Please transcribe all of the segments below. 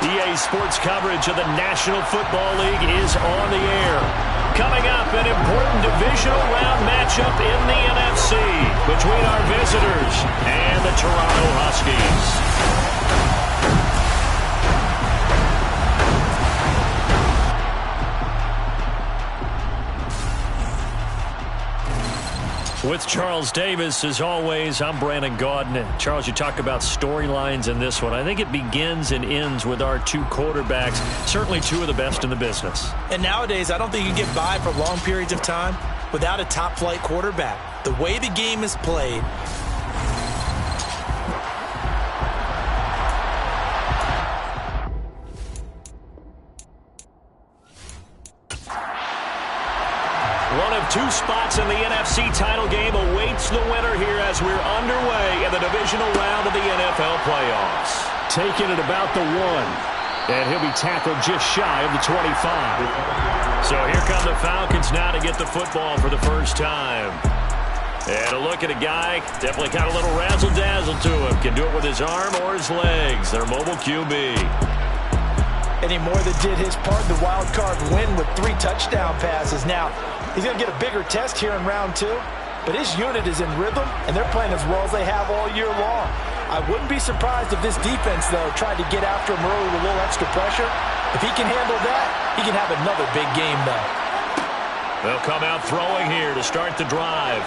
EA Sports coverage of the National Football League is on the air. Coming up, an important divisional round matchup in the NFC between our visitors and the Toronto Huskies. With Charles Davis, as always, I'm Brandon Gaudin. Charles, you talk about storylines in this one. I think it begins and ends with our two quarterbacks, certainly two of the best in the business. And nowadays, I don't think you can get by for long periods of time without a top-flight quarterback. The way the game is played, two spots in the NFC title game awaits the winner here as we're underway in the divisional round of the NFL playoffs. Taking it about the 1, and he'll be tackled just shy of the 25. So here come the Falcons now to get the football for the first time. And a look at a guy, definitely got a little razzle-dazzle to him. Can do it with his arm or his legs. Their mobile QB. And he more than did his part in the wild card win with 3 touchdown passes. Now, he's going to get a bigger test here in round 2, but his unit is in rhythm, and they're playing as well as they have all year long. I wouldn't be surprised if this defense, though, tried to get after him early with a little extra pressure. If he can handle that, he can have another big game, though. They'll come out throwing here to start the drive.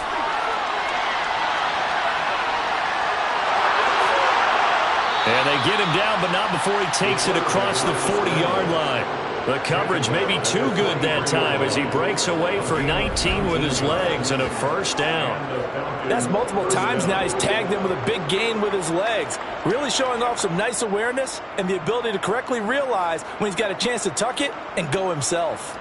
And they get him down, but not before he takes it across the 40-yard line. The coverage may be too good that time as he breaks away for 19 with his legs and a first down. That's multiple times now he's tagged him with a big gain with his legs. Really showing off some nice awareness and the ability to correctly realize when he's got a chance to tuck it and go himself.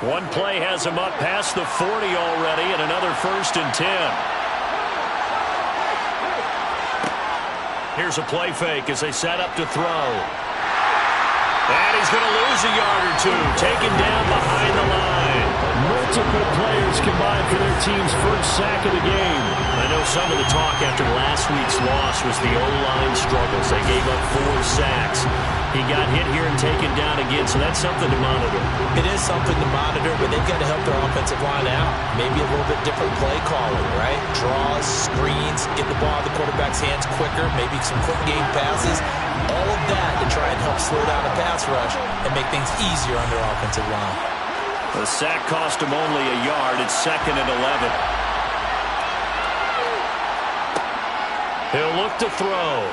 One play has him up past the 40 already and another 1st and 10. Here's a play fake as they set up to throw. And he's going to lose a yard or two. Taken down behind the line. Multiple players combined for their team's first sack of the game. I know some of the talk after last week's loss was the O-line struggles. They gave up 4 sacks. He got hit here and taken down again, so that's something to monitor. It is something to monitor, but they've got to help their offensive line out. Maybe a little bit different play calling, right? Draws, screens, get the ball out of the quarterback's hands quicker, maybe some quick game passes. All of that to try and help slow down the pass rush and make things easier on their offensive line. The sack cost him only a yard. It's 2nd and 11. He'll look to throw.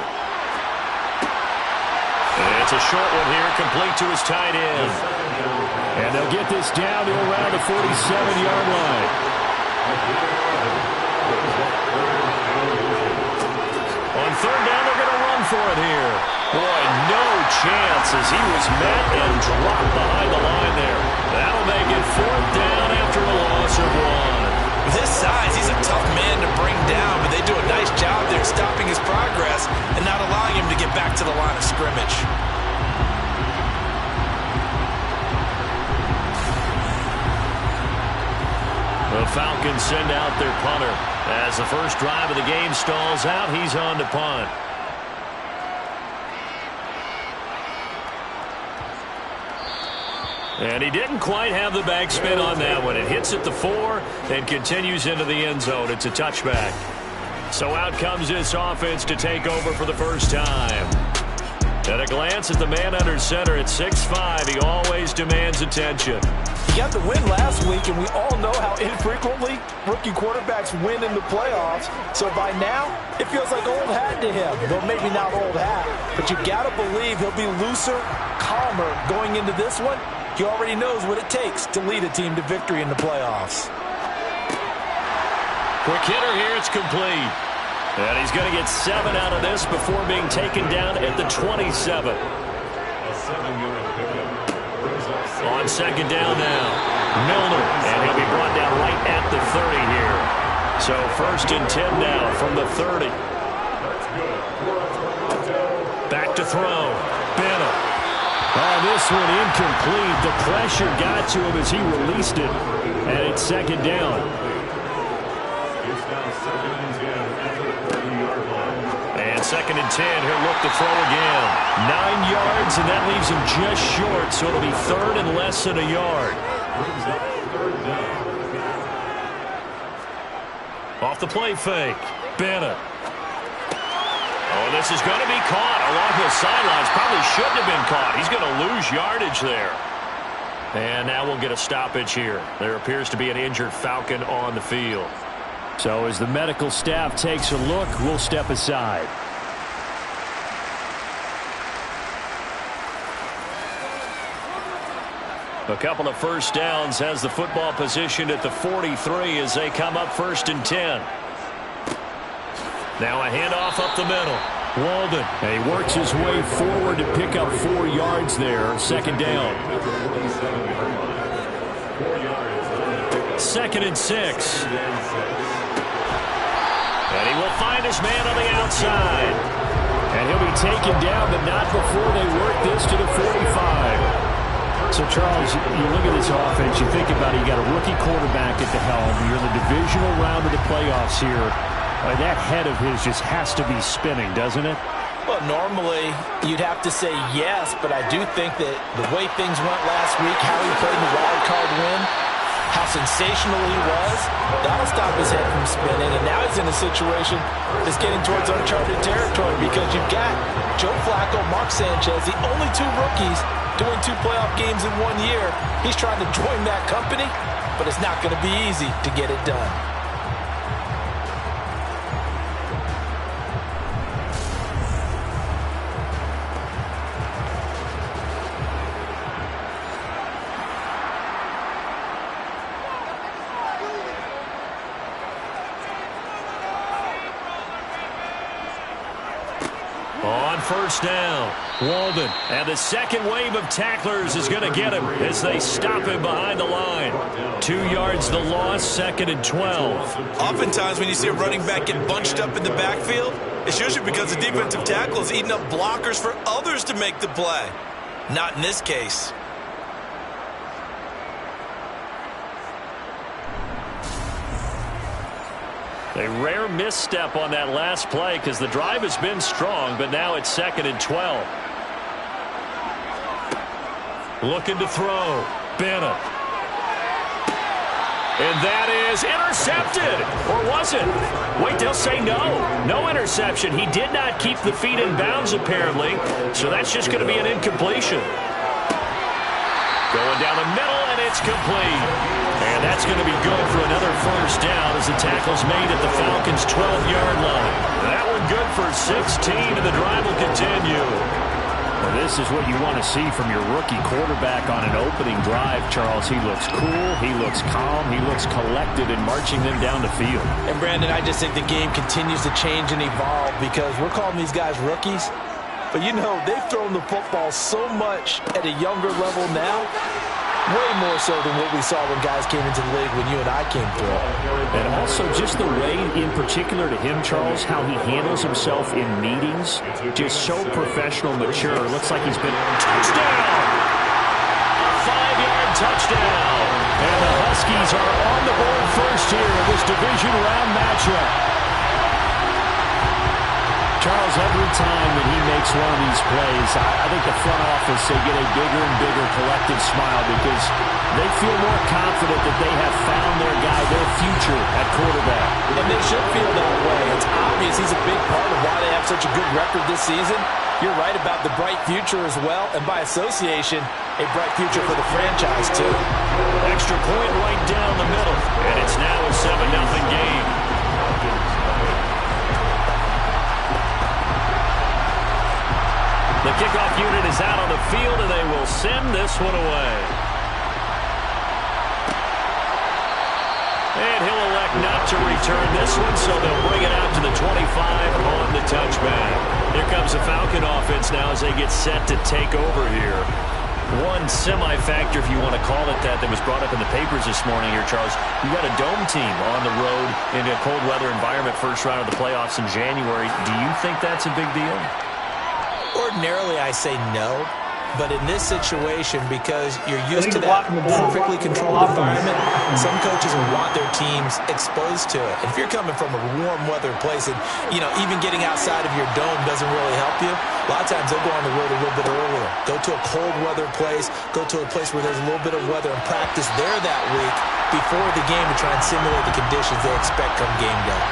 It's a short one here, complete to his tight end. And they'll get this down to around the 47-yard line. On 3rd down, they're going to run for it here. Boy, no chance as he was met and dropped behind the line there. That'll make it 4th down after a loss of 1. With his size, he's a tough man to bring down, but they do a nice job there stopping his progress and not allowing him to get back to the line of scrimmage. The Falcons send out their punter. As the first drive of the game stalls out, he's on to punt. And he didn't quite have the backspin on that one. It hits at the 4 and continues into the end zone. It's a touchback. So out comes this offense to take over for the first time. At a glance at the man under center at 6'5", he always demands attention. He got the win last week, and we all know how infrequently rookie quarterbacks win in the playoffs. So by now, it feels like old hat to him. Though maybe not old hat, but you got to believe he'll be looser, calmer going into this one. He already knows what it takes to lead a team to victory in the playoffs. Quick hitter here, it's complete. And he's going to get 7 out of this before being taken down at the 27. On 2nd down now, Milner, and he'll be brought down right at the 30 here. So 1st and 10 now from the 30. Back to throw. Benham. Oh, this one incomplete. The pressure got to him as he released it. And it's 2nd down. And And 2nd and 10, he'll look to throw again. 9 yards, and that leaves him just short, so it'll be 3rd and less than a yard. Off the play fake. Bennett. Oh, this is going to be caught along the sidelines. Probably shouldn't have been caught. He's going to lose yardage there. And now we'll get a stoppage here. There appears to be an injured Falcon on the field. So as the medical staff takes a look, we'll step aside. A couple of first downs has the football positioned at the 43 as they come up 1st and 10. Now a handoff up the middle. Walden, he works his way forward to pick up 4 yards there. 2nd down. 2nd and 6. And he will find his man on the outside. And he'll be taken down, but not before they work this to the 45. So, Charles, you look at this offense, you think about it, you got a rookie quarterback at the helm. You're in the divisional round of the playoffs here. That head of his just has to be spinning, doesn't it? Well, normally you'd have to say yes, but I do think that the way things went last week, how he played in the wild card win, how sensational he was, that'll stop his head from spinning. And now he's in a situation that's getting towards uncharted territory because you've got Joe Flacco, Mark Sanchez, the only 2 rookies doing 2 playoff games in 1 year. He's trying to join that company, but it's not going to be easy to get it done. On 1st down, Walden. And the 2nd wave of tacklers is going to get him as they stop him behind the line. 2 yards the loss, 2nd and 12. Oftentimes when you see a running back get bunched up in the backfield, it's usually because the defensive tackle is eating up blockers for others to make the play. Not in this case. A rare misstep on that last play because the drive has been strong, but now it's 2nd and 12. Looking to throw. Bennett. And that is intercepted. Or was it? Wait, they'll say no. No interception. He did not keep the feet in bounds, apparently. So that's just going to be an incompletion. Going down the middle, and it's complete. And that's going to be good for another 1st down as the tackle's made at the Falcons' 12-yard line. That one good for 16, and the drive will continue. Well, this is what you want to see from your rookie quarterback on an opening drive, Charles. He looks cool, he looks calm, he looks collected in marching them down the field. And, Brandon, I just think the game continues to change and evolve because we're calling these guys rookies. But, you know, they've thrown the football so much at a younger level now, way more so than what we saw when guys came into the league when you and I came through. And also just the way, in particular to him, Charles, how he handles himself in meetings, just so professional, mature. Looks like he's been... Touchdown! A 5-yard touchdown. And the Huskies are on the board first here in this division round matchup. Charles, every time that he makes one of these plays, I think the front office, they get a bigger and bigger collective smile because they feel more confident that they have found their guy, their future at quarterback. And they should feel that way. It's obvious he's a big part of why they have such a good record this season. You're right about the bright future as well, and by association, a bright future for the franchise, too. Extra point right down the middle, and it's now a 7-0 game. The kickoff unit is out on the field, and they will send this one away. And he'll elect not to return this one, so they'll bring it out to the 25 on the touchback. Here comes the Falcon offense now as they get set to take over here. One semi-factor, if you want to call it that was brought up in the papers this morning here, Charles. You got a dome team on the road in a cold weather environment, first round of the playoffs in January. Do you think that's a big deal? Ordinarily, I say no, But in this situation, because you're used to that perfectly controlled environment, some coaches will want their teams exposed to it. And if you're coming from a warm weather place and, even getting outside of your dome doesn't really help you, a lot of times they'll go on the road a little bit earlier. Go to a cold weather place, go to a place where there's a little bit of weather and practice there that week before the game to try and simulate the conditions they expect come game day.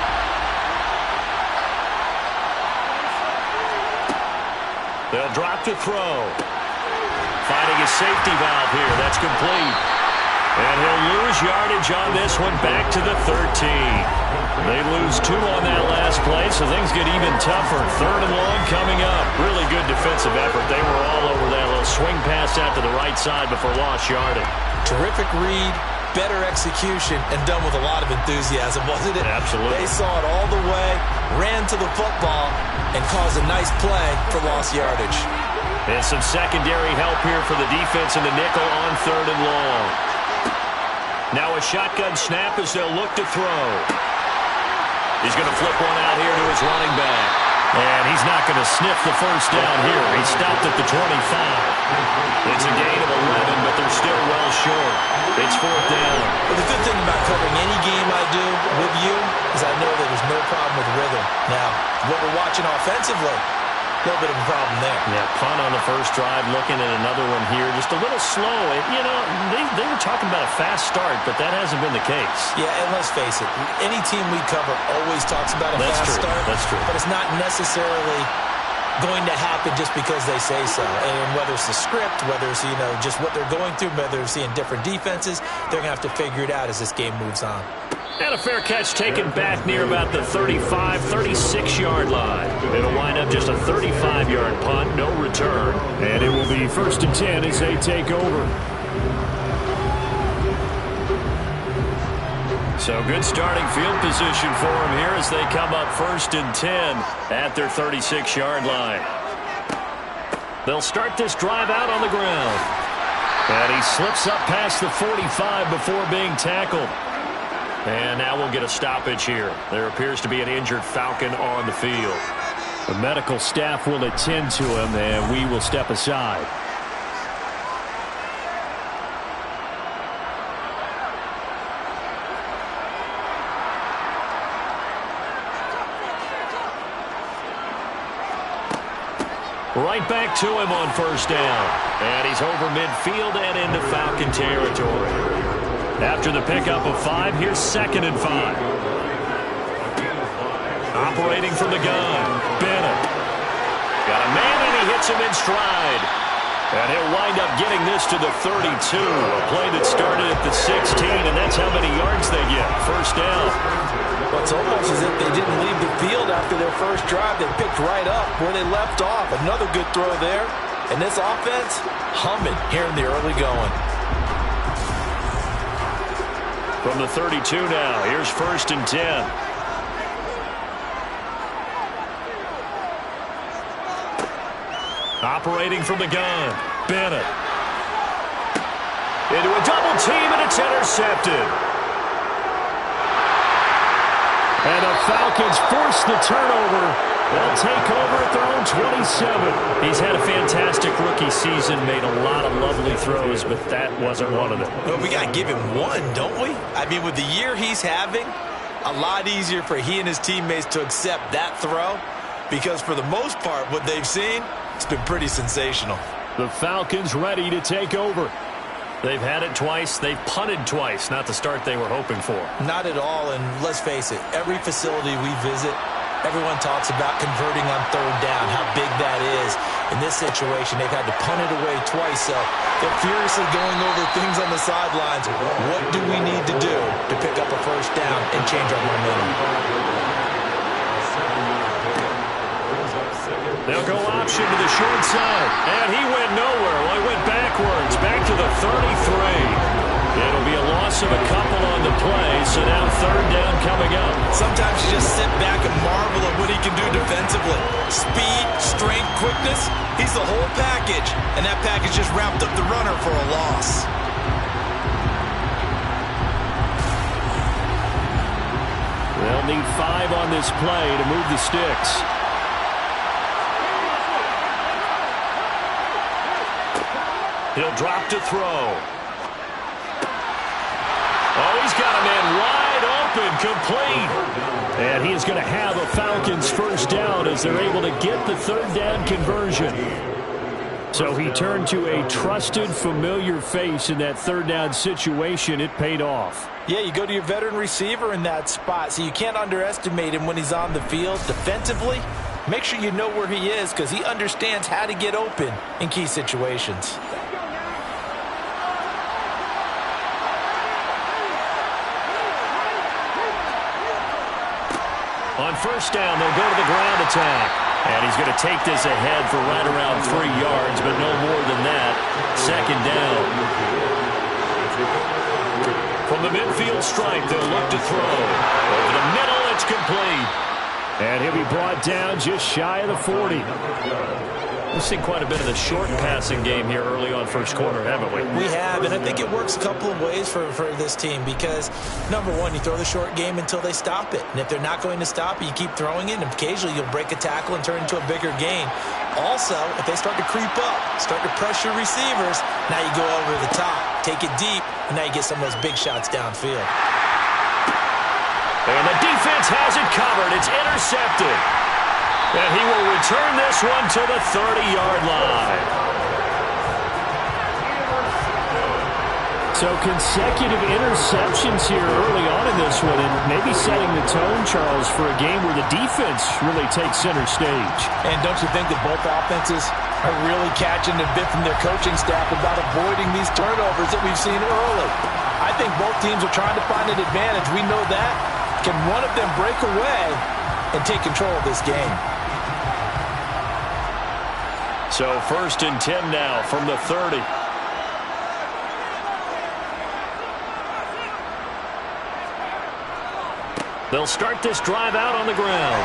They'll drop to throw. Finding a safety valve here. That's complete. And he'll lose yardage on this one back to the 13. They lose 2 on that last play, so things get even tougher. 3rd and long coming up. Really good defensive effort. They were all over that little swing pass out to the right side before lost yardage. Terrific read, better execution, and done with a lot of enthusiasm, wasn't it? Absolutely. They saw it all the way, ran to the football, and caused a nice play for lost yardage. And some secondary help here for the defense in the nickel on 3rd and long. Now a shotgun snap as they'll look to throw. He's going to flip one out here to his running back. And he's not going to sniff the first down here. He stopped at the 25. It's a gain of 11, but they're still well short. It's 4th down. Well, the good thing about covering any game I do with you is I know that there's no problem with rhythm. Now, what we're watching offensively, a little bit of a problem there. Yeah, punt on the first drive, looking at another one here. Just a little slow. They were talking about a fast start, but that hasn't been the case. Yeah, and let's face it, any team we cover always talks about a fast start. That's true. But it's not necessarily going to happen just because they say so. And whether it's the script, whether it's, just what they're going through, whether they're seeing different defenses, they're going to have to figure it out as this game moves on. And a fair catch taken back near about the 35, 36-yard line. It'll wind up just a 35-yard punt, no return. And it will be 1st and 10 as they take over. So good starting field position for them here as they come up 1st and 10 at their 36-yard line. They'll start this drive out on the ground. And he slips up past the 45 before being tackled. And now we'll get a stoppage here. There appears to be an injured Falcon on the field. The medical staff will attend to him, and we will step aside. Right back to him on 1st down. And he's over midfield and into Falcon territory. After the pickup of 5, here's 2nd and 5. Operating from the gun, Bennett. Got a man and he hits him in stride. And he'll wind up getting this to the 32. A play that started at the 16, and that's how many yards they get. 1st down. Well, it's almost as if they didn't leave the field after their first drive. They picked right up where they left off. Another good throw there. And this offense, humming here in the early going. From the 32 now, here's 1st and 10. Operating from the gun, Bennett. Into a double team, and it's intercepted. And the Falcons force the turnover. They'll take over at their own 27. He's had a fantastic rookie season, made a lot of lovely throws, but that wasn't one of them. Well, we got to give him one, don't we? I mean, with the year he's having, a lot easier for he and his teammates to accept that throw because for the most part, what they've seen, it's been pretty sensational. The Falcons ready to take over. They've had it twice. They've punted twice. Not the start they were hoping for. Not at all, and let's face it, every facility we visit, everyone talks about converting on 3rd down, how big that is. In this situation, they've had to punt it away twice, so they're furiously going over things on the sidelines. What do we need to do to pick up a 1st down and change our momentum? They'll go option to the short side, and he went nowhere. Well, he went backwards, back to the 33. It'll be a loss of a couple on the play, so now 3rd down coming up. Sometimes you just sit back and marvel at what he can do defensively. Speed, strength, quickness, he's the whole package, and that package just wrapped up the runner for a loss. They'll need 5 on this play to move the sticks. He'll drop to throw. Oh, he's got a man wide open, complete. And he is going to have a Falcons first down as they're able to get the third down conversion. So he turned to a trusted, familiar face in that third down situation. It paid off. Yeah, you go to your veteran receiver in that spot, so you can't underestimate him when he's on the field. Defensively, make sure you know where he is because he understands how to get open in key situations. On first down, they'll go to the ground attack. And he's going to take this ahead for right around 3 yards, but no more than that. Second down. From the midfield stripe, they'll look to throw. Over the middle, it's complete. And he'll be brought down just shy of the 40. We've seen quite a bit of the short passing game here early on first quarter, haven't we? We have, and I think it works a couple of ways for this team because, number one, you throw the short game until they stop it. And if they're not going to stop it, you keep throwing it, and occasionally you'll break a tackle and turn into a bigger gain. Also, if they start to creep up, start to pressure receivers, now you go over the top, take it deep, and now you get some of those big shots downfield. And the defense has it covered. It's intercepted. And he will return this one to the 30-yard line. So consecutive interceptions here early on in this one, and maybe setting the tone, Charles, for a game where the defense really takes center stage. And don't you think that both offenses are really catching a bit from their coaching staff about avoiding these turnovers that we've seen early? I think both teams are trying to find an advantage. We know that. Can one of them break away and take control of this game? So 1st and 10 now from the 30. They'll start this drive out on the ground.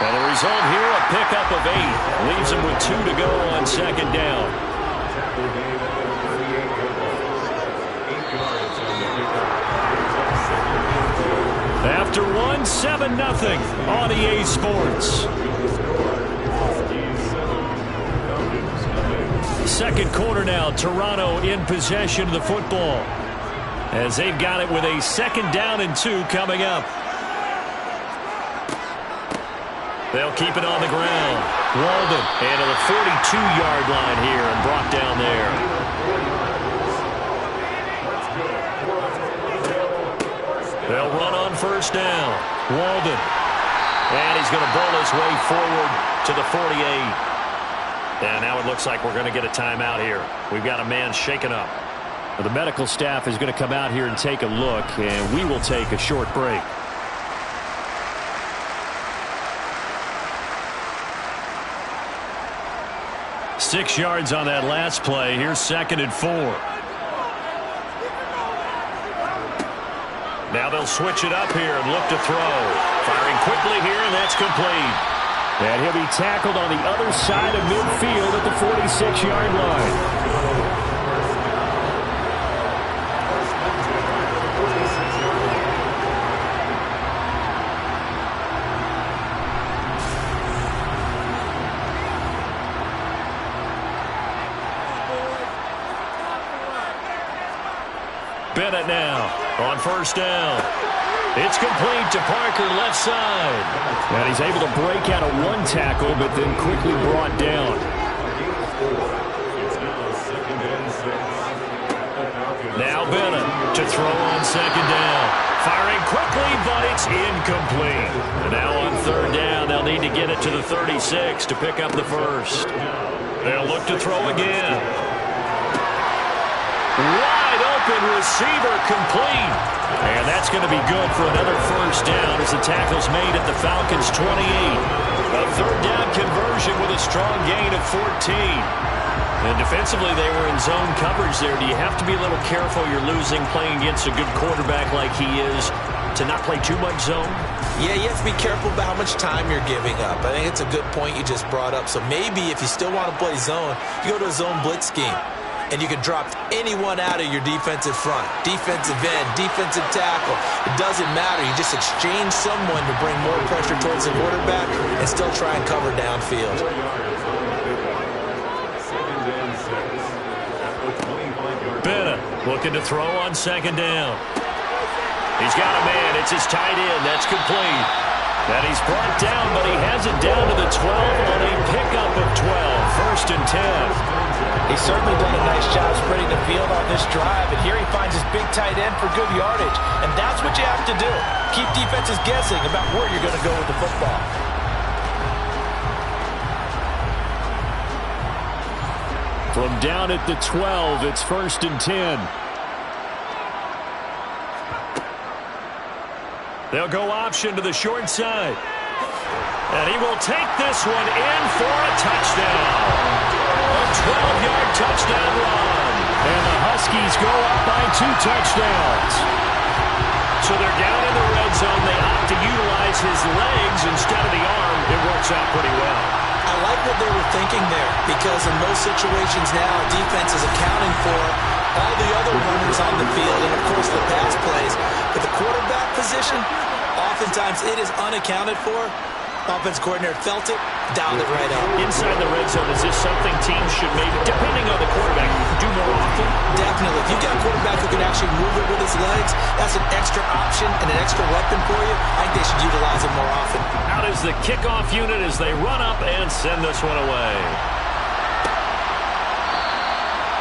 And the result here, a pickup of 8. Leaves them with 2 to go on second down. After one, 7-0 on EA Sports. Second quarter now, Toronto in possession of the football as they've got it with a 2nd down and 2 coming up. They'll keep it on the ground. Walden into the 42-yard line here and brought down there. They'll run on first down. Walden. And he's going to bowl his way forward to the 48. And now it looks like we're going to get a timeout here. We've got a man shaken up. Well, the medical staff is going to come out here and take a look, and we will take a short break. Six yards on that last play. Here's 2nd and 4. Now they'll switch it up here and look to throw. Firing quickly here, and that's complete. And he'll be tackled on the other side of midfield at the 46-yard line. Bennett now on first down. It's complete to Parker, left side. And he's able to break out of one tackle, but then quickly brought down. Now Bennett to throw on 2nd down. Firing quickly, but it's incomplete. And now on 3rd down, they'll need to get it to the 36 to pick up the first. They'll look to throw again. Wide open receiver, complete. And that's going to be good for another first down as the tackle's made at the Falcons' 28. A 3rd down conversion with a strong gain of 14. And defensively, they were in zone coverage there. Do you have to be a little careful you're losing playing against a good quarterback like he is to not play too much zone? Yeah, you have to be careful about how much time you're giving up. I think it's a good point you just brought up. So maybe if you still want to play zone, you go to a zone blitz scheme. And you can drop anyone out of your defensive front, defensive end, defensive tackle. It doesn't matter. You just exchange someone to bring more pressure towards the quarterback and still try and cover downfield. Looking to throw on second down. He's got a man. It's his tight end. That's complete. And he's brought down, but he has it down to the 12 on a pickup of 12. First and 10. He's certainly done a nice job spreading the field on this drive, and here he finds his big tight end for good yardage. And that's what you have to do. Keep defenses guessing about where you're going to go with the football. From down at the 12, it's first and 10. They'll go option to the short side. And he will take this one in for a touchdown. A 12-yard touchdown run. And the Huskies go up by 2 touchdowns. So they're down in the red zone. They opt to utilize his legs instead of the arm. It works out pretty well. I like what they were thinking there, because in most situations now, defense is accounting for all the other runners on the field and, of course, the pass plays. But the quarterback position, oftentimes it is unaccounted for. Offense coordinator felt it, dialed it right up. Inside the red zone, is this something teams should maybe, depending on the quarterback, do more often? Definitely. If you've got a quarterback who can actually move it with his legs, that's an extra option and an extra weapon for you. I think they should utilize it more often. Out is the kickoff unit as they run up and send this one away.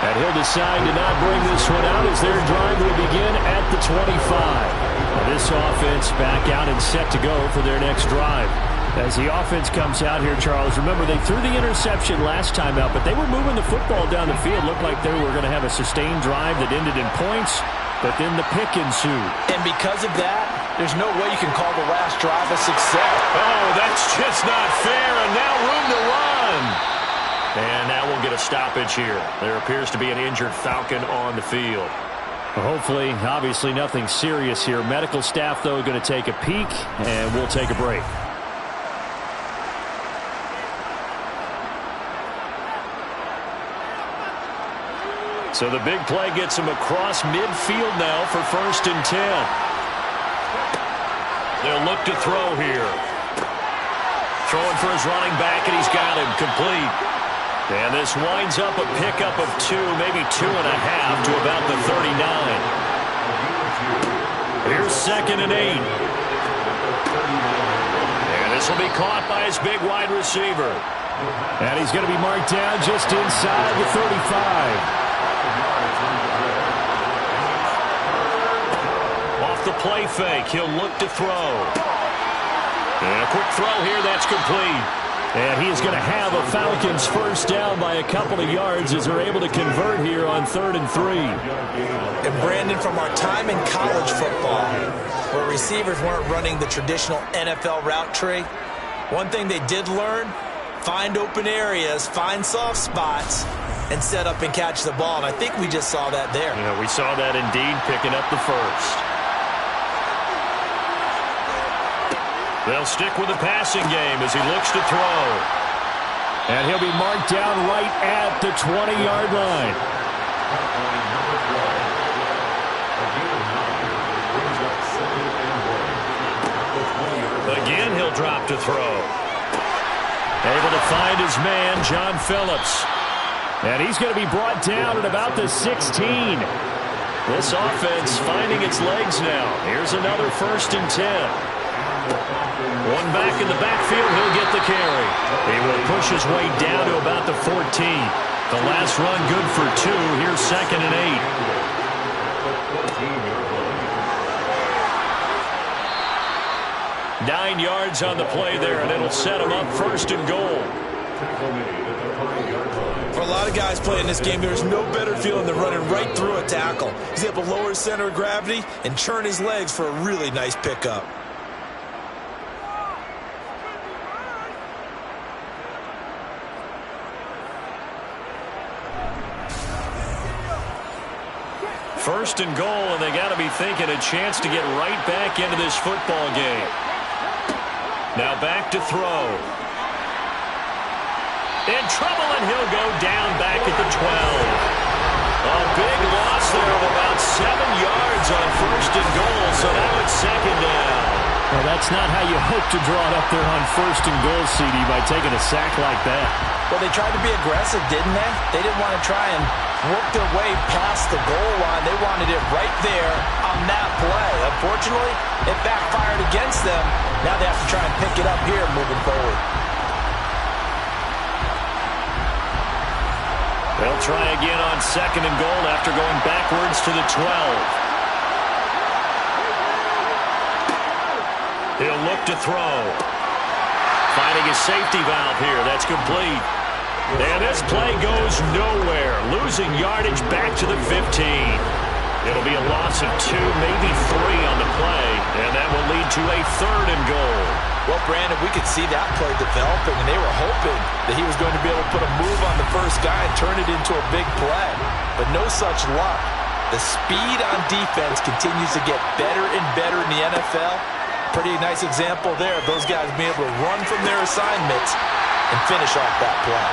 And he'll decide to not bring this one out as their drive will begin at the 25. Now this offense back out and set to go for their next drive. As the offense comes out here, Charles, remember they threw the interception last time out, but they were moving the football down the field. Looked like they were going to have a sustained drive that ended in points, but then the pick ensued. And because of that, there's no way you can call the last drive a success. Oh, that's just not fair, and now room to run. And now we'll get a stoppage here. There appears to be an injured Falcon on the field. Well, hopefully, obviously nothing serious here. Medical staff, though, going to take a peek, and we'll take a break. So the big play gets him across midfield now for first and 10. They'll look to throw here. Throwing for his running back, and he's got him complete. And this winds up a pickup of 2, maybe 2.5 to about the 39. Here's second and 8. And this will be caught by his big wide receiver. And he's going to be marked down just inside the 35. Off the play fake, he'll look to throw. And a quick throw here, that's complete. And he is going to have a Falcons first down by a couple of yards as they're able to convert here on 3rd and 3. And Brandon, from our time in college football, where receivers weren't running the traditional NFL route tree, one thing they did learn, find open areas, find soft spots, and set up and catch the ball. And I think we just saw that there. Yeah, we saw that indeed, picking up the first. They'll stick with the passing game as he looks to throw. And he'll be marked down right at the 20-yard line. Again, he'll drop to throw. Able to find his man, John Phillips. And he's going to be brought down at about the 16. This offense finding its legs now. Here's another first and 10. One back in the backfield, he'll get the carry. He will push his way down to about the 14. The last run good for 2. Here's second and 8. 9 yards on the play there, and it'll set him up first and goal. For a lot of guys playing this game, there's no better feeling than running right through a tackle. He's able to lower his center of gravity and churn his legs for a really nice pickup. First and goal, and they got to be thinking a chance to get right back into this football game. Now back to throw. In trouble, and he'll go down back at the 12. A big loss there of about 7 yards on first and goal, so now it's second down. Well, that's not how you hope to draw it up there on 1st and goal, CD, by taking a sack like that. Well, they tried to be aggressive, didn't they? They didn't want to try and work their way past the goal line. They wanted it right there on that play. Unfortunately, it backfired against them. Now they have to try and pick it up here moving forward. They'll try again on 2nd and goal after going backwards to the 12. He'll look to throw. Finding his safety valve here. That's complete. And this play goes nowhere. Losing yardage back to the 15. It'll be a loss of 2, maybe 3 on the play. And that will lead to a 3rd and goal. Well, Brandon, we could see that play developing, and they were hoping that he was going to be able to put a move on the first guy and turn it into a big play. But no such luck. The speed on defense continues to get better and better in the NFL. Pretty nice example there of those guys being able to run from their assignments and finish off that play.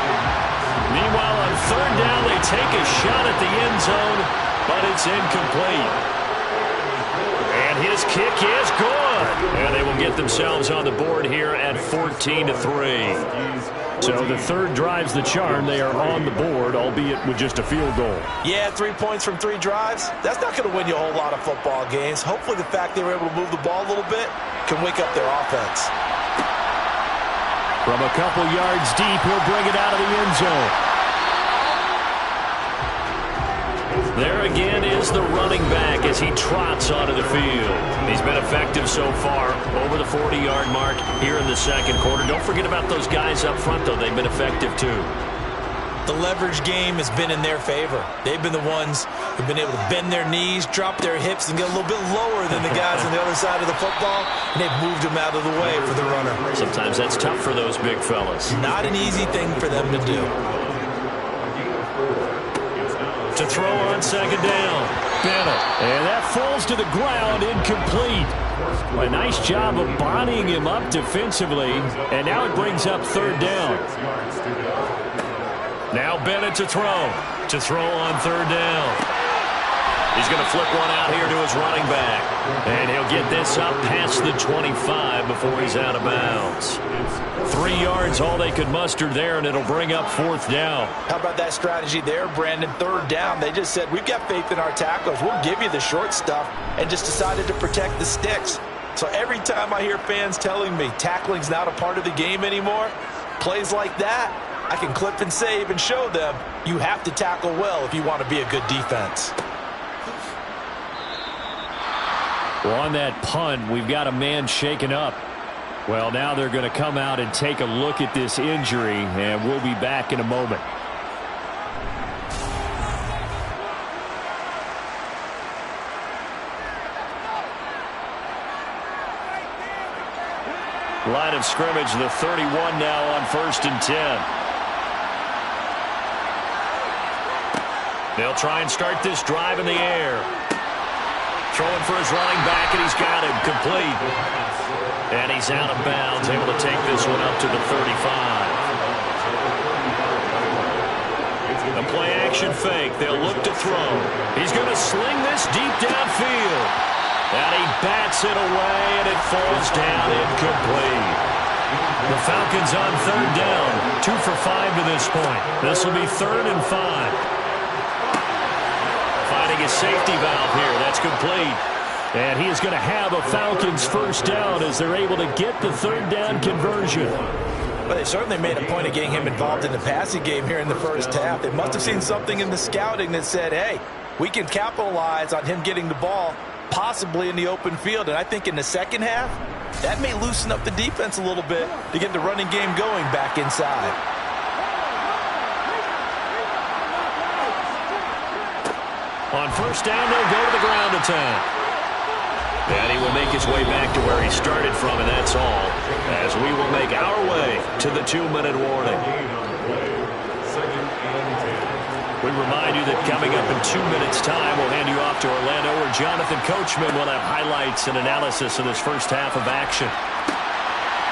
Meanwhile, on 3rd down, they take a shot at the end zone, but it's incomplete. And his kick is good. And they will get themselves on the board here at 14-3. So the 3rd drives the charm. They are on the board, albeit with just a field goal. Yeah, 3 points from 3 drives. That's not going to win you a whole lot of football games. Hopefully the fact they were able to move the ball a little bit can wake up their offense. From a couple yards deep, he'll bring it out of the end zone. There again is the running back as he trots onto the field. He's been effective so far, over the 40-yard mark here in the 2nd quarter. Don't forget about those guys up front, though. They've been effective, too. The leverage game has been in their favor. They've been the ones who've been able to bend their knees, drop their hips, and get a little bit lower than the guys on the other side of the football, and they've moved them out of the way for the runner. Sometimes that's tough for those big fellas. Not an easy thing for them to do. To throw on 2nd down. Bennett. And that falls to the ground, incomplete. A nice job of bodying him up defensively. And now it brings up 3rd down. Now Bennett to throw. To throw on 3rd down. He's going to flip one out here to his running back. And he'll get this up past the 25 before he's out of bounds. 3 yards, all they could muster there, and it'll bring up 4th down. How about that strategy there, Brandon? 3rd down. They just said, we've got faith in our tacklers. We'll give you the short stuff, and just decided to protect the sticks. So every time I hear fans telling me tackling's not a part of the game anymore, plays like that, I can clip and save and show them you have to tackle well if you want to be a good defense. Well, on that punt, we've got a man shaken up. Well, now they're going to come out and take a look at this injury, and we'll be back in a moment. Line of scrimmage, the 31 now on 1st and 10. They'll try and start this drive in the air. Throwing for his running back, and he's got him complete. And he's out of bounds, able to take this one up to the 35. A play-action fake. They'll look to throw. He's going to sling this deep downfield. And he bats it away, and it falls down incomplete. The Falcons on 3rd down. 2 for 5 to this point. This will be 3rd and 5. Finding his safety valve here. That's complete. And he is going to have a Falcons 1st down as they're able to get the 3rd down conversion. Well, they certainly made a point of getting him involved in the passing game here in the 1st half. They must have seen something in the scouting that said, hey, we can capitalize on him getting the ball possibly in the open field. And I think in the 2nd half, that may loosen up the defense a little bit to get the running game going back inside. On 1st down, they'll go to the ground attack. And he will make his way back to where he started from, and that's all, as we will make our way to the 2-minute warning. We remind you that coming up in 2 minutes' time, we'll hand you off to Orlando, where Jonathan Coachman will have highlights and analysis of this first half of action.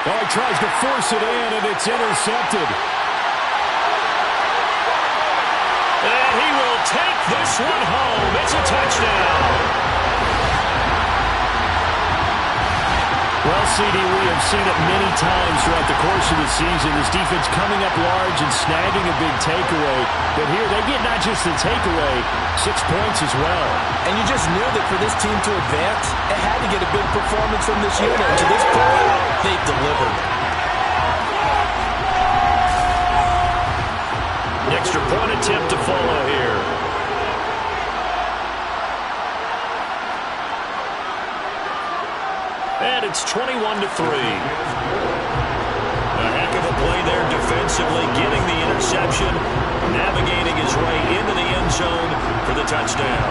Oh, he tries to force it in, and it's intercepted. And he will take this one home. It's a touchdown. Well, CD, we have seen it many times throughout the course of the season. This defense coming up large and snagging a big takeaway. But here they get not just the takeaway, 6 points as well. And you just knew that for this team to advance, it had to get a big performance from this unit. And to this point, they've delivered. Extra point attempt to follow here. And it's 21-3. A heck of a play there defensively, getting the interception, navigating his way into the end zone for the touchdown.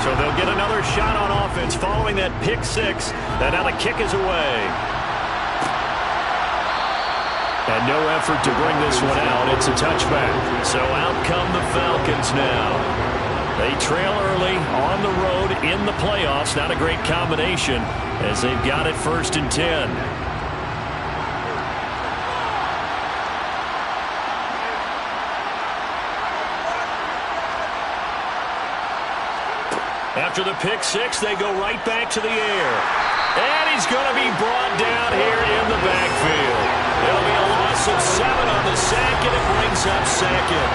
So they'll get another shot on offense following that pick six. And now the kick is away. And no effort to bring this one out. It's a touchback. So out come the Falcons now. They trail early on the road in the playoffs. Not a great combination as they've got it 1st and 10. After the pick six, they go right back to the air. And he's going to be brought down here in the backfield. It'll be a loss of 7 on the sack, and it brings up second.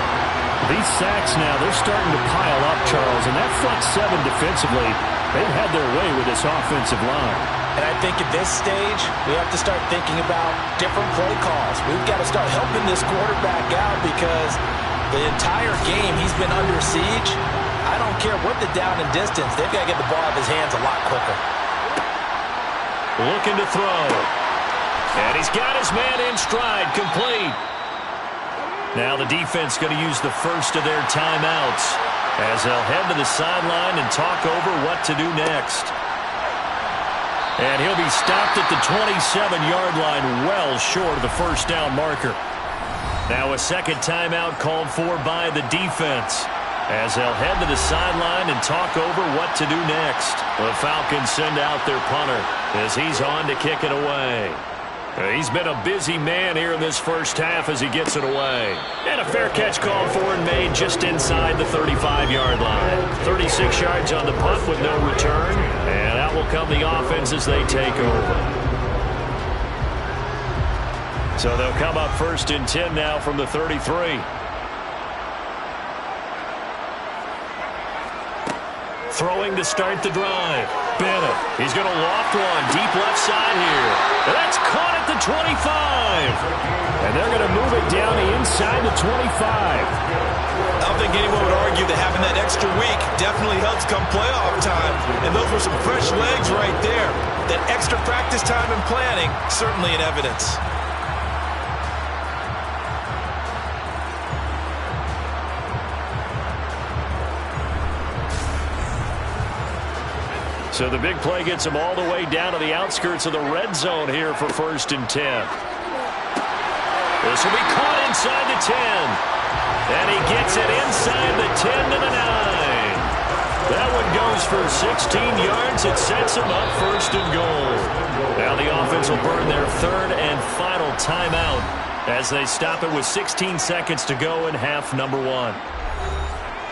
These sacks now, they're starting to pile up, Charles, and that front 7 defensively, they've had their way with this offensive line. And I think at this stage, we have to start thinking about different play calls. We've got to start helping this quarterback out because the entire game he's been under siege. I don't care what the down and distance, they've got to get the ball out of his hands a lot quicker. Looking to throw. And he's got his man in stride, complete. Now the defense going to use the first of their timeouts as they'll head to the sideline and talk over what to do next. And he'll be stopped at the 27-yard line, well short of the first down marker. Now a second timeout called for by the defense as they'll head to the sideline and talk over what to do next. The Falcons send out their punter as he's on to kick it away. He's been a busy man here in this first half as he gets it away. And a fair catch called for and made just inside the 35-yard line. 36 yards on the punt with no return. And out will come the offense as they take over. So they'll come up 1st and 10 now from the 33. Throwing to start the drive. Bennett. He's going to loft one deep left side here. That's caught at the 25. And they're going to move it down inside the 25. I don't think anyone would argue that having that extra week definitely helps come playoff time. And those were some fresh legs right there. That extra practice time and planning, certainly in evidence. So the big play gets him all the way down to the outskirts of the red zone here for 1st and 10. This will be caught inside the 10. And he gets it inside the 10 to the 9. That one goes for 16 yards. It sets him up 1st and goal. Now the offense will burn their 3rd and final timeout as they stop it with 16 seconds to go in half number 1.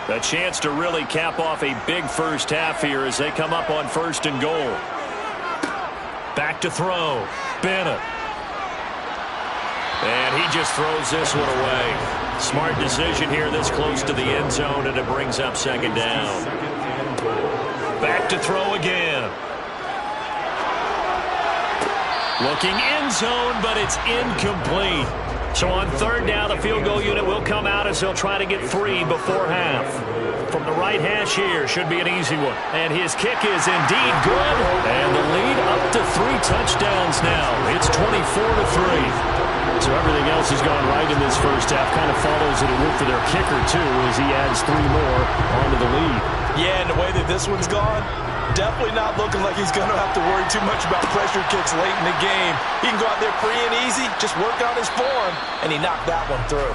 A chance to really cap off a big first half here as they come up on 1st and goal. Back to throw. Bennett. And he just throws this one away. Smart decision here this close to the end zone, and it brings up 2nd down. Back to throw again. Looking end zone, but it's incomplete. So on 3rd down, the field goal unit will come out as they'll try to get 3 before half. From the right hash here, should be an easy one. And his kick is indeed good. And the lead up to 3 touchdowns now. It's 24-3. So everything else has gone right in this first half. Kind of follows that it worked for their kicker, too, as he adds 3 more onto the lead. Yeah, and the way that this one's gone, definitely not looking like he's going to have to worry too much about pressure kicks late in the game. He can go out there free and easy, just work on his form, and he knocked that one through.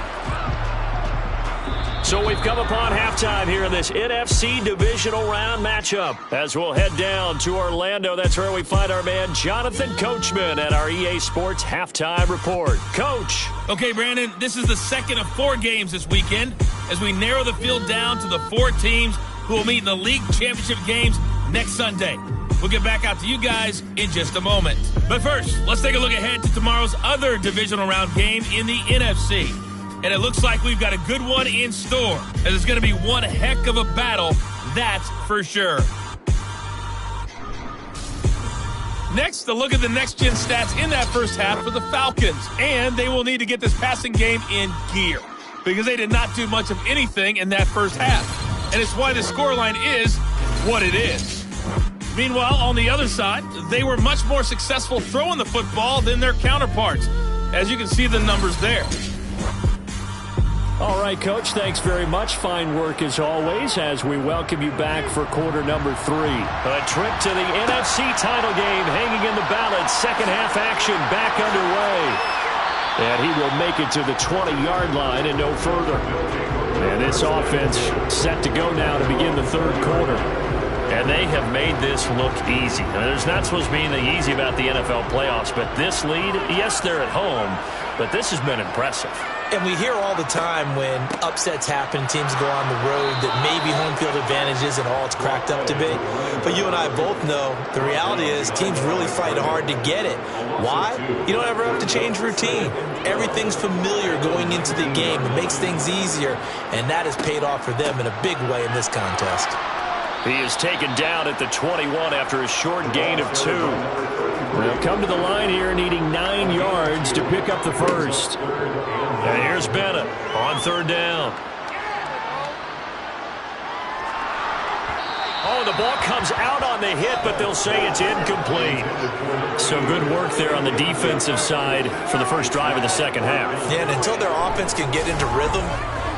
So we've come upon halftime here in this NFC divisional round matchup. As we'll head down to Orlando, that's where we find our man Jonathan Coachman at our EA Sports Halftime Report. Coach. Okay, Brandon, this is the second of 4 games this weekend as we narrow the field down to the 4 teams who will meet in the league championship games next Sunday. We'll get back out to you guys in just a moment. But first, let's take a look ahead to tomorrow's other divisional round game in the NFC. And it looks like we've got a good one in store, as it's going to be one heck of a battle, that's for sure. Next, a look at the next-gen stats in that first half for the Falcons. And they will need to get this passing game in gear, because they did not do much of anything in that first half. And it's why the scoreline is what it is. Meanwhile, on the other side, they were much more successful throwing the football than their counterparts, as you can see the numbers there. All right, Coach, thanks very much. Fine work as always as we welcome you back for quarter number 3. A trip to the NFC title game hanging in the balance. Second half action back underway. And he will make it to the 20-yard line and no further. And this offense set to go now to begin the third quarter. And they have made this look easy. Now, there's not supposed to be anything easy about the NFL playoffs, but this lead, yes, they're at home, but this has been impressive. And we hear all the time when upsets happen, teams go on the road, that maybe home field advantage isn't all it's cracked up to be. But you and I both know the reality is teams really fight hard to get it. Why? You don't ever have to change routine. Everything's familiar going into the game. It makes things easier, and that has paid off for them in a big way in this contest. He is taken down at the 21 after a short gain of 2. They'll come to the line here needing 9 yards to pick up the first. And here's Bennett on third down. Oh, the ball comes out on the hit, but they'll say it's incomplete. So good work there on the defensive side for the first drive of the second half. Yeah, and until their offense can get into rhythm,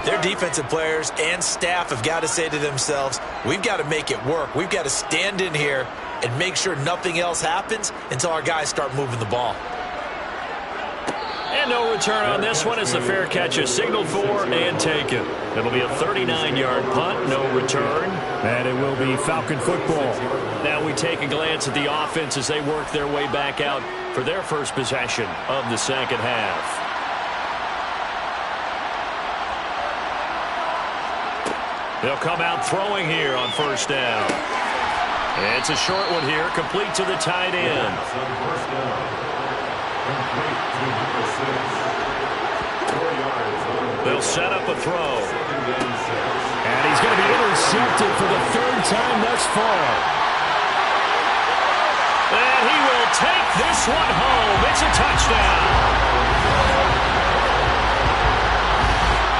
their defensive players and staff have got to say to themselves, we've got to make it work. We've got to stand in here and make sure nothing else happens until our guys start moving the ball. And no return on this one as the fair catch is signaled for and taken. It'll be a 39-yard punt, no return. And it will be Falcon football. Now we take a glance at the offense as they work their way back out for their first possession of the second half. They'll come out throwing here on first down. And it's a short one here, complete to the tight end. They'll set up a throw. And he's going to be intercepted for the third time thus far. And he will take this one home. It's a touchdown.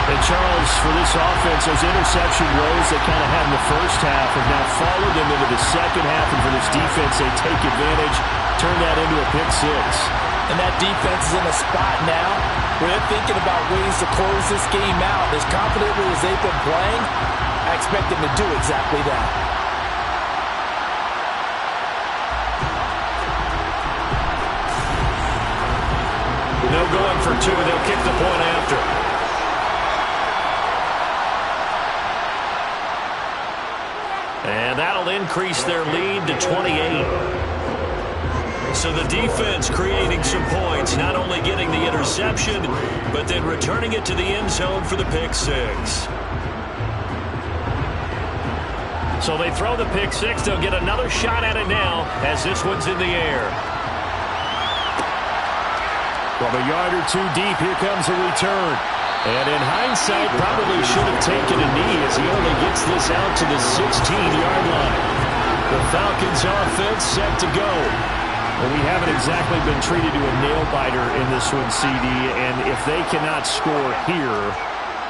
And Charles, for this offense, those interception woes they kind of had in the first half have now followed them into the second half. And for this defense, they take advantage, turn that into a pick 6. And that defense is in a spot now where they're thinking about ways to close this game out. As confidently as they've been playing, I expect them to do exactly that. They'll go in for 2. They'll kick the point after. And that'll increase their lead to 28. So the defense creating some points, not only getting the interception, but then returning it to the end zone for the pick 6. So they throw the pick 6. They'll get another shot at it now as this one's in the air. From a yard or 2 deep, here comes a return. And in hindsight, probably should have taken a knee as he only gets this out to the 16-yard line. The Falcons offense set to go. Well, we haven't exactly been treated to a nail-biter in this one, CD, and if they cannot score here,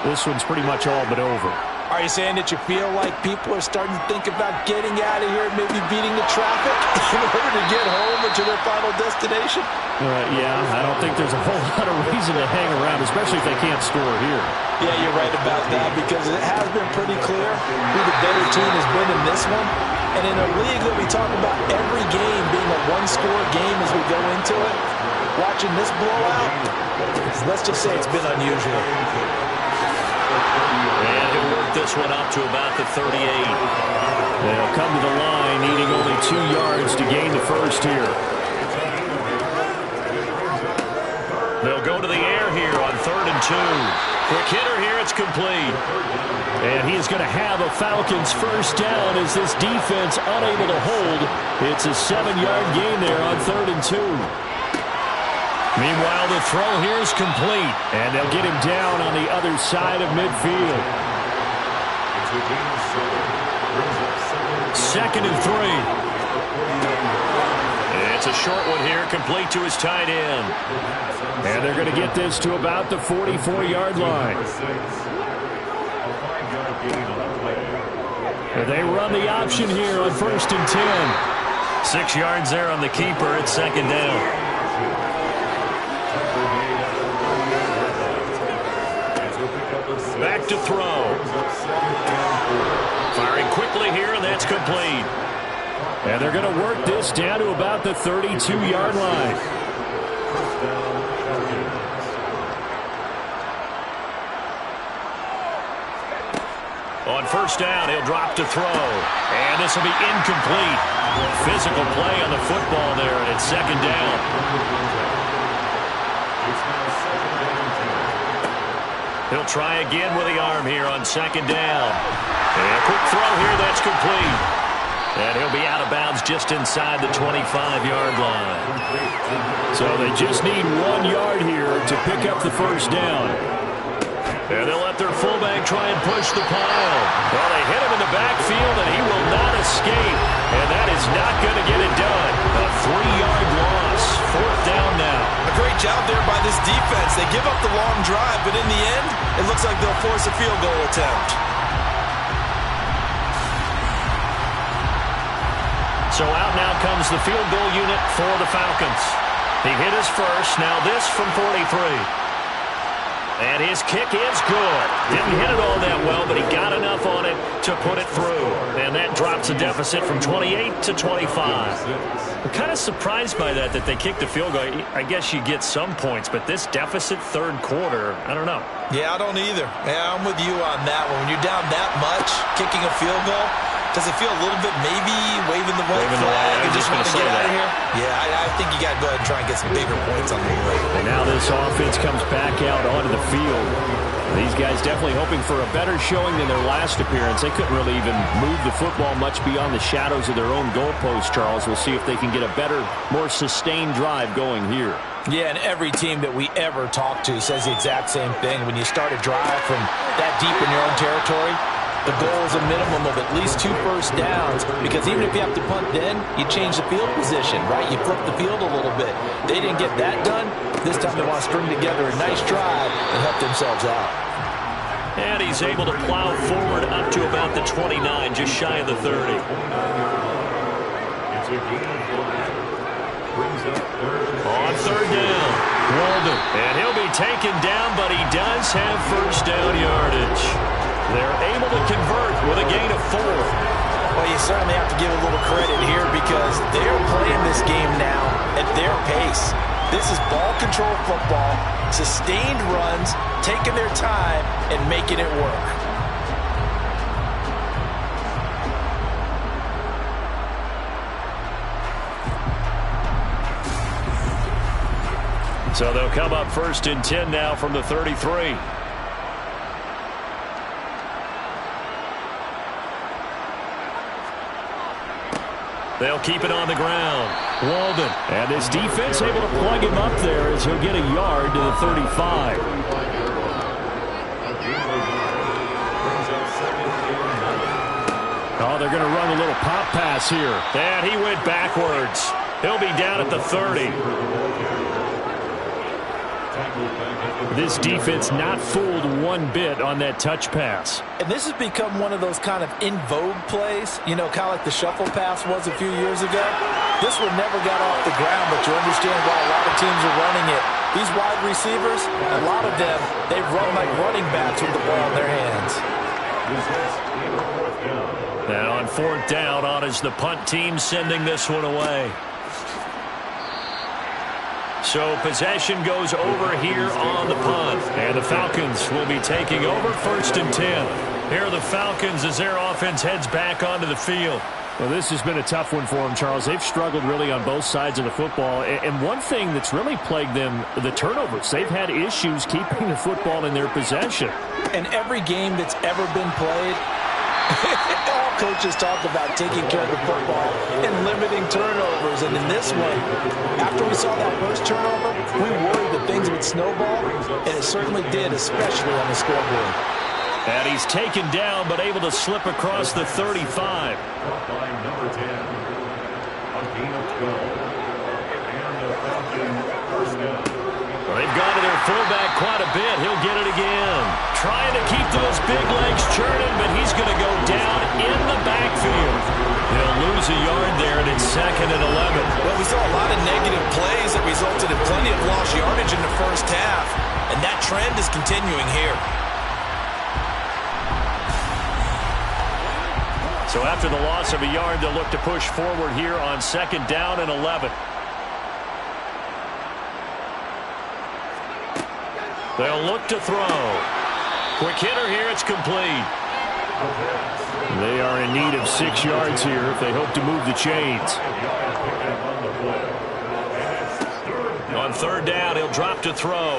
this one's pretty much all but over. Are you saying that you feel like people are starting to think about getting out of here and maybe beating the traffic in order to get home or to their final destination? Yeah, I don't think there's a whole lot of reason to hang around, especially if they can't score here. Yeah, you're right about that because it has been pretty clear who the better team has been in this one. And in a league that we talk about every game being a one-score game as we go into it, watching this blowout, let's just say it's been unusual. And he'll work this one up to about the 38. They'll come to the line needing only 2 yards to gain the first here. They'll go to the air here on 3rd and 2. Quick hitter here. It's complete. And he's going to have a Falcons first down as this defense unable to hold. It's a 7-yard gain there on 3rd and 2. Meanwhile, the throw here is complete. And they'll get him down on the other side of midfield. 2nd and 3. It's a short one here, complete to his tight end. And they're going to get this to about the 44-yard line. And they run the option here on 1st and 10. 6 yards there on the keeper. It's 2nd down. Back to throw. Firing quickly here, and that's complete. And they're going to work this down to about the 32-yard line. On 1st down, he'll drop to throw. And this will be incomplete. Physical play on the football there, and it's 2nd down. He'll try again with the arm here on 2nd down. And a quick throw here, that's complete. And he'll be out of bounds just inside the 25-yard line. So they just need 1 yard here to pick up the first down. And they'll let their fullback try and push the pile. Well, they hit him in the backfield, and he will not escape. And that is not going to get it done. A 3-yard loss. 4th down now. A great job there by this defense. They give up the long drive, but in the end, it looks like they'll force a field goal attempt. So out now comes the field goal unit for the Falcons. He hit his first. Now this from 43. And his kick is good. Didn't hit it all that well, but he got enough on it to put it through. And that drops a deficit from 28 to 25. I'm kind of surprised by that they kicked the field goal. I guess you get some points, but this deficit 3rd quarter, I don't know. Yeah, I don't either. Yeah, I'm with you on that one. When you're down that much, kicking a field goal, does it feel a little bit maybe waving the white flag and just want to get out of here? Yeah, I think you got to go ahead and try and get some bigger points on the board. And now this offense comes back out onto the field. These guys definitely hoping for a better showing than their last appearance. They couldn't really even move the football much beyond the shadows of their own goalpost, Charles. We'll see if they can get a better, more sustained drive going here. Yeah, and every team that we ever talk to says the exact same thing. When you start a drive from that deep in your own territory, the goal is a minimum of at least 2 first downs, because even if you have to punt then, you change the field position, right? You flip the field a little bit. They didn't get that done. This time they want to string together a nice drive and help themselves out. And he's able to plow forward up to about the 29, just shy of the 30. On 3rd down, Walden. And he'll be taken down, but he does have first down yardage. They're able to convert with a gain of 4. Well, you certainly have to give a little credit here, because they're playing this game now at their pace. This is ball control football, sustained runs, taking their time and making it work. So they'll come up 1st and 10 now from the 33. They'll keep it on the ground. Walden. And this defense able to plug him up there as he'll get a yard to the 35. Oh, they're going to run a little pop pass here. And he went backwards. He'll be down at the 30. This defense not fooled one bit on that touch pass. And this has become one of those kind of in vogue plays, you know, kind of like the shuffle pass was a few years ago. This one never got off the ground, but you understand why a lot of teams are running it. These wide receivers, a lot of them, they run like running backs with the ball in their hands. And on 4th down, on is the punt team sending this one away. So possession goes over here on the punt. And the Falcons will be taking over 1st and 10. Here are the Falcons as their offense heads back onto the field. Well, this has been a tough one for them, Charles. They've struggled really on both sides of the football. And one thing that's really plagued them, the turnovers. They've had issues keeping the football in their possession. In every game that's ever been played, all coaches talk about taking care of the football and limiting turnovers. And in this one, after we saw that first turnover, we worried that things would snowball, and it certainly did, especially on the scoreboard. And he's taken down, but able to slip across the 35. They've gone to their fullback quite a bit. He'll get it again. Trying to keep those big legs churning, but he's going to go down in the backfield. He'll lose a yard there, and it's 2nd and 11. Well, we saw a lot of negative plays that resulted in plenty of lost yardage in the first half, and that trend is continuing here. So after the loss of a yard, they'll look to push forward here on 2nd down and 11. They'll look to throw. Quick hitter here. It's complete. They are in need of 6 yards here if they hope to move the chains. On 3rd down, he'll drop to throw.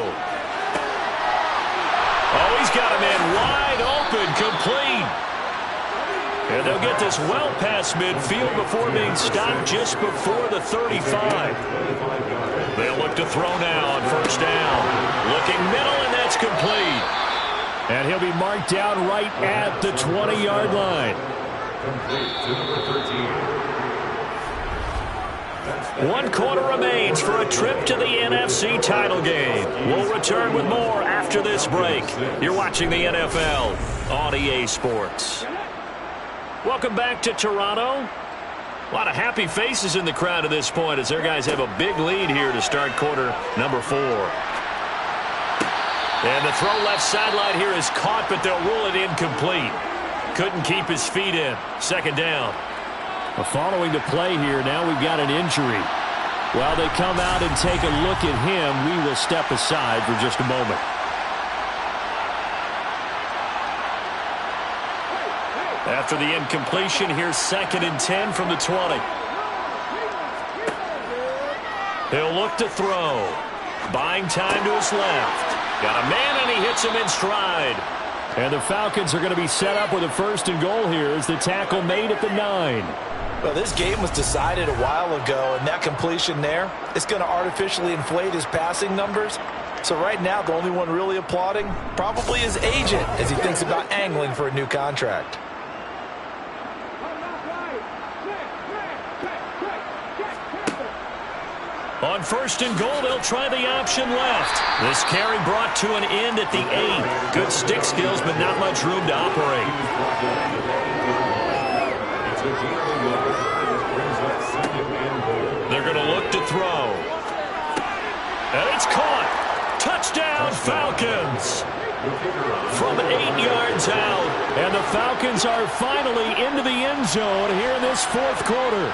Oh, he's got him in wide open, complete. And they'll get this well past midfield before being stopped just before the 35. They'll look to throw now on 1st down. Looking middle, and that's complete. And he'll be marked down right at the 20-yard line. 1 quarter remains for a trip to the NFC title game. We'll return with more after this break. You're watching the NFL on EA Sports. Welcome back to Toronto. A lot of happy faces in the crowd at this point as their guys have a big lead here to start quarter number 4. And the throw left sideline here is caught, but they'll rule it incomplete. Couldn't keep his feet in. 2nd down. Well, following the play here, now we've got an injury. While they come out and take a look at him, we will step aside for just a moment. After the incompletion, here's 2nd and 10 from the 20. He'll look to throw. Buying time to his left. Got a man, and he hits him in stride. And the Falcons are going to be set up with a 1st and goal here as the tackle made at the 9. Well, this game was decided a while ago, and that completion there is going to artificially inflate his passing numbers. So right now, the only one really applauding probably his agent as he thinks about angling for a new contract. On 1st and goal, they'll try the option left. This carry brought to an end at the 8. Good stick skills, but not much room to operate. They're going to look to throw. And it's caught. Touchdown, Falcons. From 8 yards out. And the Falcons are finally into the end zone here in this 4th quarter.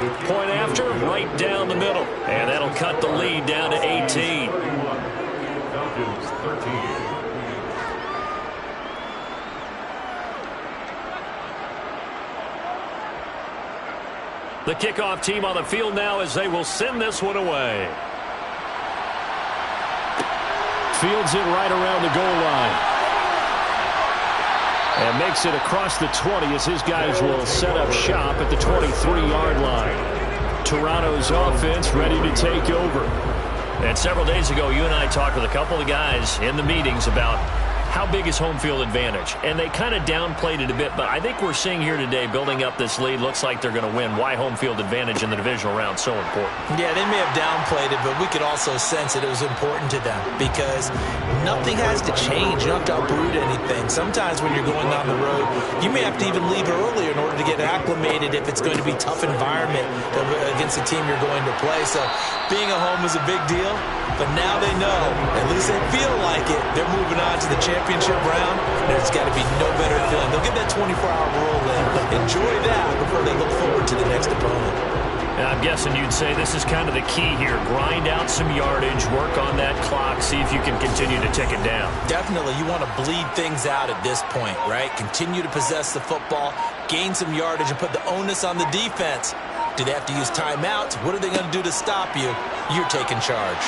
Point after, right down the middle. And that'll cut the lead down to 18. The kickoff team on the field now as they will send this one away. Fields it right around the goal line. And makes it across the 20 as his guys will set up shop at the 23-yard line. Toronto's offense ready to take over. And several days ago, you and I talked with a couple of guys in the meetings about how big is home field advantage. And they kind of downplayed it a bit, but I think we're seeing here today, building up this lead, looks like they're going to win. Why home field advantage in the divisional round so important? Yeah, they may have downplayed it, but we could also sense that it was important to them because nothing has to change. You don't have to uproot anything. Sometimes when you're going on the road, you may have to even leave earlier in order to get acclimated if it's going to be a tough environment against the team you're going to play. So being at home is a big deal, but now they know, at least they feel like it, they're moving on to the championship round. There's got to be no better feeling. They'll get that 24-hour roll in. Enjoy that before they look forward to the next opponent. And I'm guessing you'd say this is kind of the key here. Grind out some yardage, work on that clock, see if you can continue to tick it down. Definitely. You want to bleed things out at this point, right? Continue to possess the football. gain some yardage and put the onus on the defense. Do they have to use timeouts? What are they going to do to stop you? You're taking charge.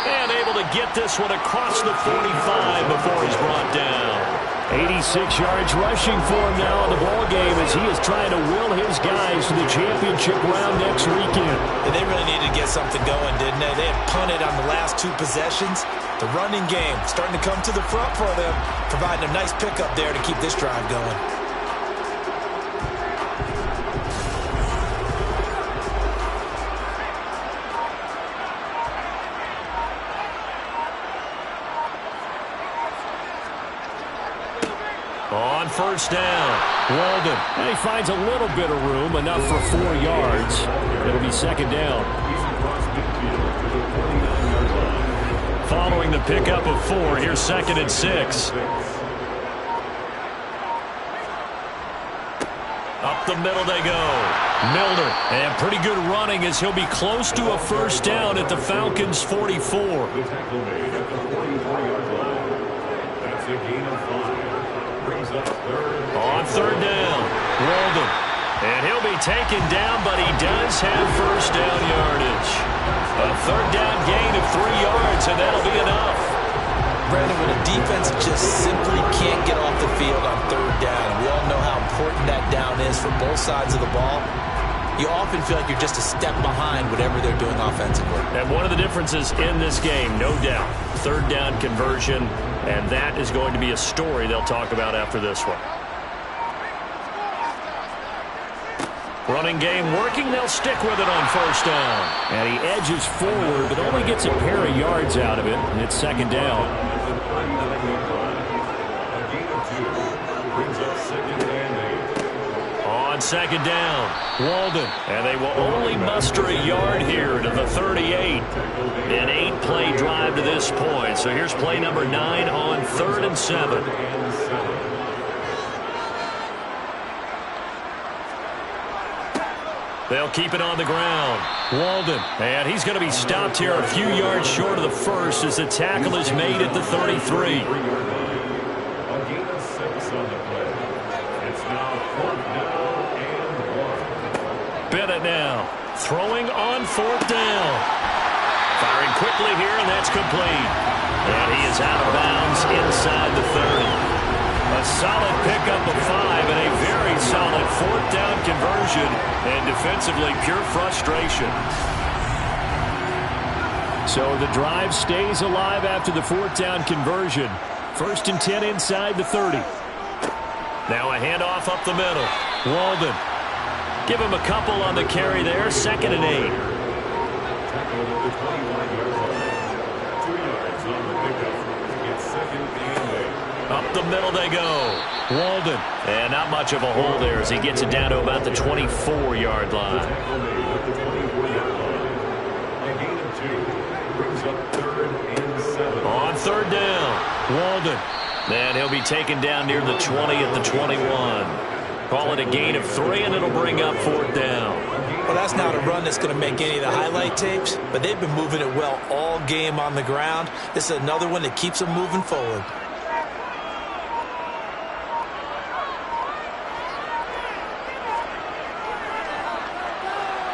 And able to get this one across the 45 before he's brought down. 86 yards rushing for him now in the ball game as he is trying to will his guys to the championship round next weekend. And they really needed to get something going, didn't they? They had punted on the last 2 possessions. The running game starting to come to the front for them, providing a nice pickup there to keep this drive going. On first down, Walden. And he finds a little bit of room, enough for 4 yards. It'll be second down. Following the pickup of 4, here's 2nd and 6. Up the middle they go. Milner, and pretty good running as he'll be close to a first down at the Falcons' 44. On third down, Walden. And he'll be taken down, but he does have first down yardage. A third down gain of 3 yards, and that'll be enough. Brandon, when a defense just simply can't get off the field on third down, we all know how important that down is for both sides of the ball. You often feel like you're just a step behind whatever they're doing offensively. And one of the differences in this game, no doubt, third down conversion, and that is going to be a story they'll talk about after this one. Running game working, they'll stick with it on first down. And he edges forward, but only gets a pair of yards out of it, and it's second down. On second down, Walden. And they will only muster a yard here to the 38. An 8-play drive to this point. So here's play number 9 on 3rd and 7. They'll keep it on the ground. Walden. And he's going to be stopped here a few yards short of the first as the tackle is made at the 33. Bennett now throwing on 4th down. Firing quickly here, and that's complete. And he is out of bounds inside the 30. A solid pickup of 5 and a very solid 4th down conversion, and defensively pure frustration. So the drive stays alive after the 4th down conversion. 1st and 10 inside the 30. Now a handoff up the middle. Walden. Give him a couple on the carry there. 2nd and 8. Up the middle they go. Walden. And not much of a hole there as he gets it down to about the 24-yard line. On 3rd down, Walden. And he'll be taken down near the 20 at the 21. Call it a gain of 3, and it'll bring up 4th down. Well, that's not a run that's going to make any of the highlight tapes, but they've been moving it well all game on the ground. This is another one that keeps them moving forward.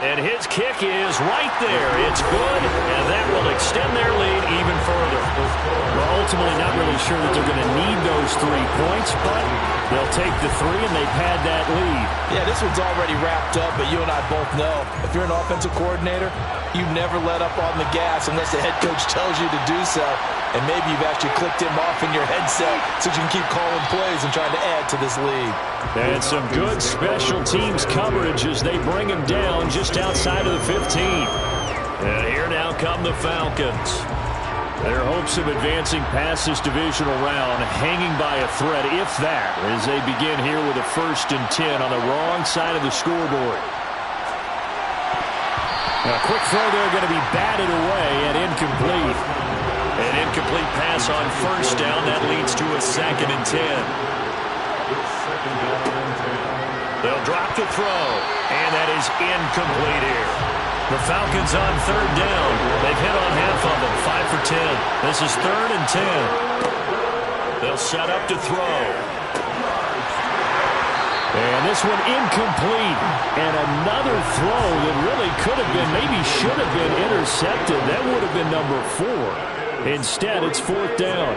And his kick is right there. It's good, and that will extend their lead even further. We're ultimately not really sure that they're going to need those 3 points, but they'll take the 3, and they've had that lead. Yeah, this one's already wrapped up, but you and I both know if you're an offensive coordinator, you never let up on the gas unless the head coach tells you to do so. And maybe you've actually clicked him off in your headset so you can keep calling plays and trying to add to this lead. And some good special teams coverage as they bring him down just outside of the 15. And here now come the Falcons. Their hopes of advancing past this divisional round hanging by a thread, if that, as they begin here with a 1st and 10 on the wrong side of the scoreboard. Now, a quick throw there going to be batted away and incomplete. An incomplete pass on first down. That leads to a 2nd and 10. They'll drop the throw, and that is incomplete here. The Falcons on 3rd down. They've hit on half of them, 5 for 10. This is 3rd and 10. They'll set up to throw. And this one incomplete. And another throw that really could have been, maybe should have been intercepted. That would have been number 4. Instead, it's 4th down.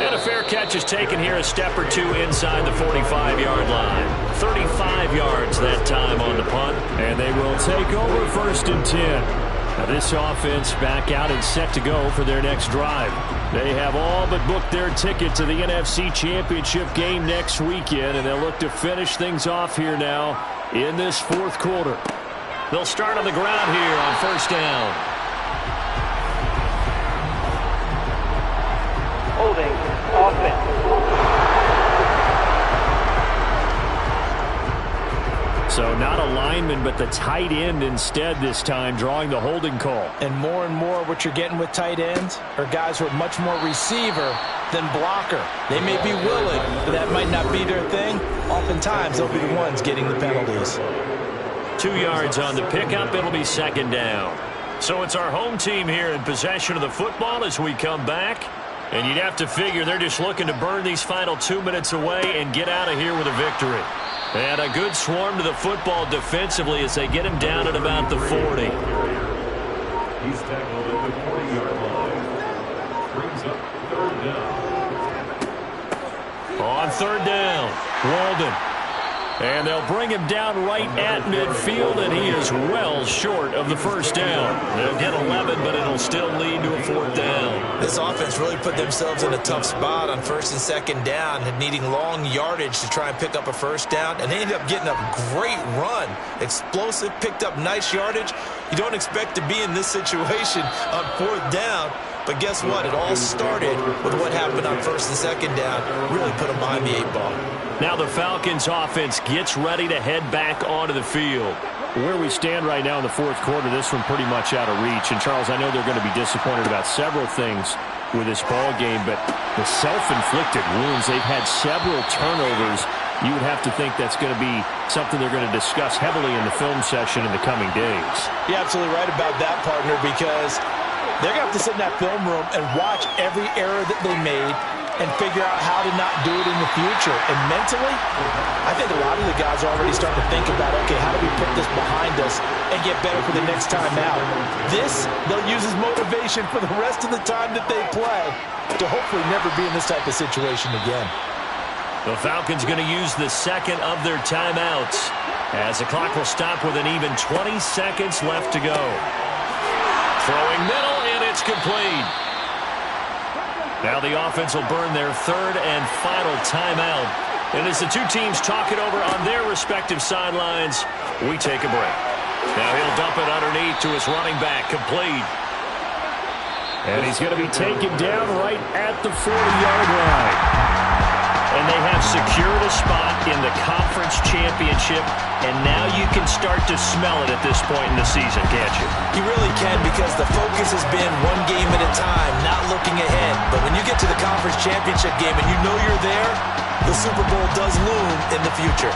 And a fair catch is taken here, a step or two inside the 45-yard line. 35 yards that time on the punt. And they will take over 1st and 10. Now this offense back out and set to go for their next drive. They have all but booked their ticket to the NFC Championship game next weekend, and they'll look to finish things off here now in this 4th quarter. They'll start on the ground here on 1st down. Holding offense. So not a lineman, but the tight end instead this time, drawing the holding call. And more what you're getting with tight ends are guys who are much more receiver than blocker. They may be willing, but that might not be their thing. Oftentimes, they'll be the ones getting the penalties. 2 yards on the pickup. It'll be 2nd down. So it's our home team here in possession of the football as we come back. And you'd have to figure they're just looking to burn these final 2 minutes away and get out of here with a victory. And a good swarm to the football defensively as they get him down at about the 40. He's tackled at the 40-yard line. Brings up 3rd down. On 3rd down, Walden. And they'll bring him down right at midfield, and he is well short of the 1st down. They'll get 11, but it'll still lead to a 4th down. This offense really put themselves in a tough spot on 1st and 2nd down, and needing long yardage to try and pick up a 1st down, and they ended up getting a great run. Explosive, picked up nice yardage. You don't expect to be in this situation on 4th down, but guess what? It all started with what happened on 1st and 2nd down. Really put them behind the 8 ball. Now the Falcons offense gets ready to head back onto the field. Where we stand right now in the 4th quarter, this one pretty much out of reach. And, Charles, I know they're going to be disappointed about several things with this ball game, but the self-inflicted wounds, they've had several turnovers. You would have to think that's going to be something they're going to discuss heavily in the film session in the coming days. You're absolutely right about that, partner, because they're going to have to sit in that film room and watch every error that they made and figure out how to not do it in the future. And mentally, I think a lot of the guys are already starting to think about, okay, how do we put this behind us and get better for the next time out? This, they'll use as motivation for the rest of the time that they play to hopefully never be in this type of situation again. The Falcons going to use the 2nd of their timeouts as the clock will stop with an even 20 seconds left to go. Throwing middle, and it's complete. Now the offense will burn their 3rd and final timeout. And as the two teams talk it over on their respective sidelines, we take a break. Now he'll dump it underneath to his running back, complete. And he's going to be taken down right at the 40-yard line. And they have secured a spot in the conference championship, and now you can start to smell it at this point in the season, can't you? You really can, because the focus has been one game at a time, not looking ahead. But when you get to the conference championship game and you know you're there, the Super Bowl does loom in the future.